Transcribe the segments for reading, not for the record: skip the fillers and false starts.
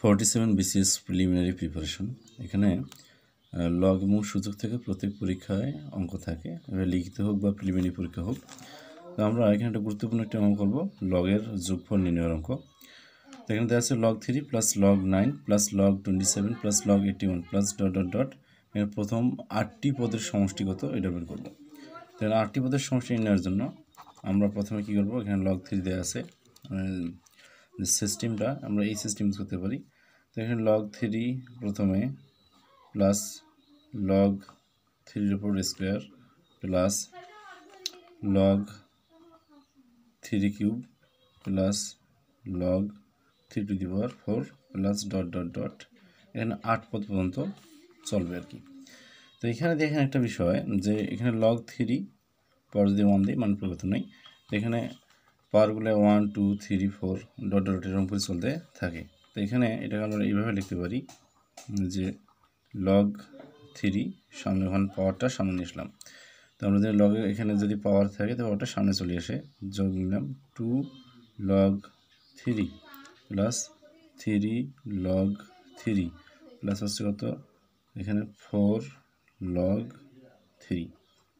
47 BCS preliminary preparation. এখানে log এবং সূচক থেকে প্রত্যেক পরীক্ষায় অঙ্ক থাকে, এবার লিখিত হোক বা প্রিলিমিনারি পরীক্ষা হোক। তো আমরা এখানে একটা গুরুত্বপূর্ণ একটা অঙ্ক করবো, লগের যোগফল নির্ণয়ের অঙ্ক। তো এখানে দেওয়া আছে log 3 plus log 9 plus log 27 plus log 81 plus dot dot dot. এখানে প্রথম 8টি পদের সমষ্টি কত এটা বের করবো। তো 8টি পদের সমষ্টি নির্ণয়ের জন্য আমরা প্রথমে কী করবো, এখানে log 3 দেওয়া আছে, যে সিস্টেমটা আমরা এই সিস্টেম ইউজ করতে পারি। তো এখানে log 3 প্রথমে প্লাস log 3 উপর square plus log 3 cube plus log 3 to the power 4 plus dot dot dot. এখানে 8 পদ পর্যন্ত চলবে আর কি। তো এখানে দেখেন একটা বিষয়, যে এখানে log 3 পর যদি 1 দিই মানে পরিবর্তন নেই। তো এখানে পাওয়ারগুলো 1 2 3 4 ডট ডট এরকম করে চলতে থাকে। তো এখানে এটাকে আমরা এইভাবে লিখতে পারি যে log 3 সামনে ওখানে পাওয়ারটা সামনে নিয়ে আসলাম। তো আমরা যদি লগে এখানে যদি পাওয়ার থাকে তো পাওয়ারটা সামনে চলে আসে, যোগ নিলাম 2 log 3 প্লাস 3 log 3 প্লাস হচ্ছে কত এখানে 4 log 3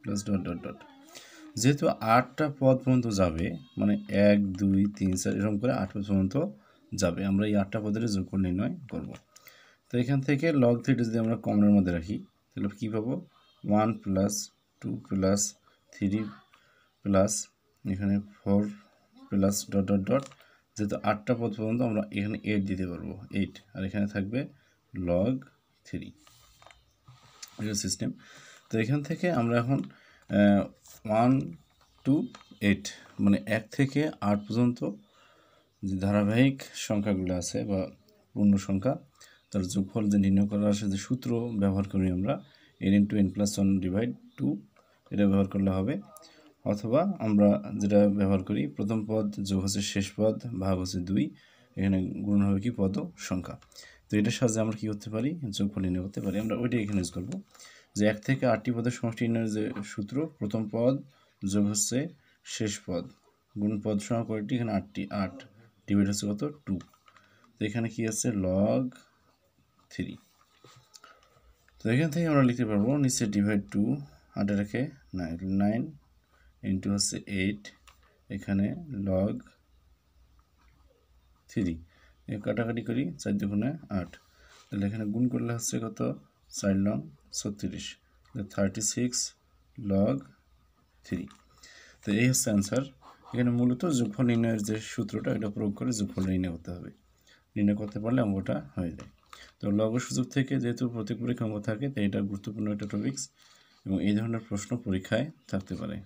plus dot dot dot. যেহেতু 8টা পদ পর্যন্ত যাবে, মানে 1 2 3 4 এরকম করে 8 পদ পর্যন্ত যাবে, আমরা এই 8টা পদের যোগফল নির্ণয় করব। তো এখান থেকে log 3 যদি আমরা কমনের মধ্যে রাখি তাহলে কী পাবো, 1 প্লাস 2 প্লাস 3 প্লাস এখানে 4 প্লাস ডট ডট ডট। যেহেতু 8টা পদ পর্যন্ত আমরা এখানে 8 দিতে পারবো, 8, আর এখানে থাকবে log 3। এটা সিস্টেম। তো এখান থেকে আমরা এখন 1 to 8 মানে 1 থেকে 8 পর্যন্ত যে ধারাবাহিক সংখ্যাগুলো আছে বা পূর্ণ সংখ্যা, তার যোগফল যে নির্ণয় করা আসে যে সূত্র ব্যবহার করি আমরা n × n+1/2, এটা ব্যবহার করলে হবে। অথবা আমরা যেটা ব্যবহার করি, প্রথম পদ যোগ হচ্ছে শেষ পদ ভাগ হচ্ছে 2, এখানে গুণ হবে কি পদ সংখ্যা। তো এটার সাহায্যে আমরা কী করতে পারি, যোগফল নির্ণয় করতে পারি। আমরা ওইটাই এখানে ইউজ করবো, যে 1 থেকে 8টি পদের সমষ্টি নির্ণয়ের যে সূত্র, প্রথম পদ যোগ হচ্ছে শেষ পদ গুণ পদ সংখ্যা কয়টি, এখানে 8টি, 8 ডিভাইড হচ্ছে কত 2। তো এখানে কি আছে log 3। তো এখান থেকে আমরা লিখতে পারবো নিচে ডিভাইড 2 8 রেখে 9 ইন্টু হচ্ছে 8, এখানে log 3 কাটাকাটি করি 4 দুগুণে 8, তাহলে এখানে গুণ করলে হচ্ছে কত 4 লং 36, 36 log 3। তো এই হচ্ছে অ্যান্সার। এখানে মূলত যোগফল নির্ণয়ের যে সূত্রটা এটা প্রয়োগ করে যোগফল নির্ণয় করতে হবে, নির্ণয় করতে পারলে অঙ্কটা হয়ে যায়। তো লগ সূচক থেকে যেহেতু প্রত্যেক পরীক্ষা অঙ্ক থাকে, তাই এটা গুরুত্বপূর্ণ একটা টপিকস এবং এই ধরনের প্রশ্ন পরীক্ষায় থাকতে পারে।